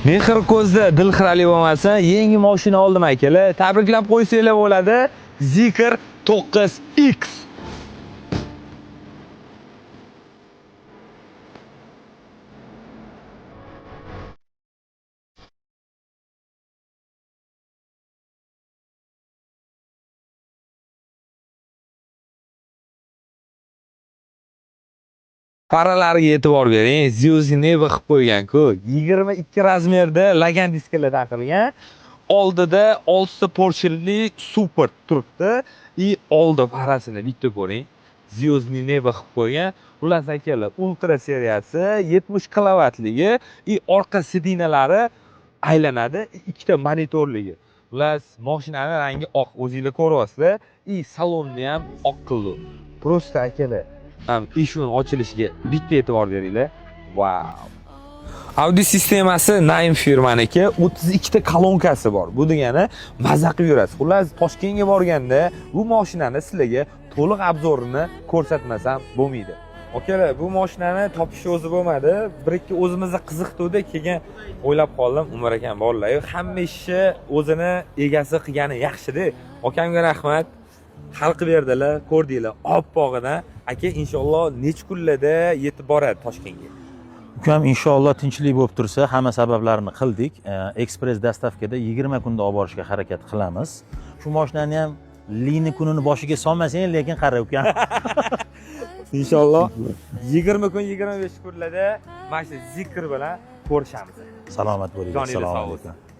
Mehr ko'zda dil xirali bo'lmasa, yangi mashina oldim akalar. Tabriklab qo'ysanglar bo'ladi. Zikr 9X. Paralariga e'tibor bering. Xiaomi Neva qilib qo'ygan-ku. 22 razmerda lagan diskalar taqilgan. Oldida 6 ta porshili super turibdi. Oldi parasini bitta ko'ring. Xiaomi Neva qilib qo'ygan. Ular akalar ultra seriyasi 70 kilovatligi, orqa sidinalari aylanadi, ikkita monitorligi. Ular mashinaning rangi oq, o'zingizlar ko'ryapsizlar. Salonni ham oq qildi. Prosta akalar. Eshikning ochilishiga bitta e'tibor beringlar. Wow. Audio sistemasi Naim firmaniki, 32 ta kolonkasi bor. Bu degani maza qilib yurasiz. Xullas, Toshkentga borganda bu mashinani sizlarga to'liq obzorini ko'rsatmasam bo'lmaydi. Okalar, bu mashinani topish o'zi bo'lmadi. Bir-ikki o'zimizga qiziqdi-da, keyin o'ylab qoldim, Umar akam borlar. Hamma ishni o'zini egasi qilgani yaxshi-da. Akamga rahmat. Hal qilib berdilar, ko'rdinglar, oppog'ini. Aka, inshaalloh necha kunlarda yetib boradi Toshkentga? Ukam inshaalloh tinchlik bo'lib tursa, hamma sabablarini qildik. Ekspress dostavkada 20 kunda olib borishga harakat qilamiz. Shu mashinani ham lini kunini boshiga solmasang, lekin qara ukam. Inshaalloh 20 kun 25 kunlarda mana shu zikr bilan ko'rishamiz. Salomat bo'ling. Assalomu Assalomu alaykum. alaykum.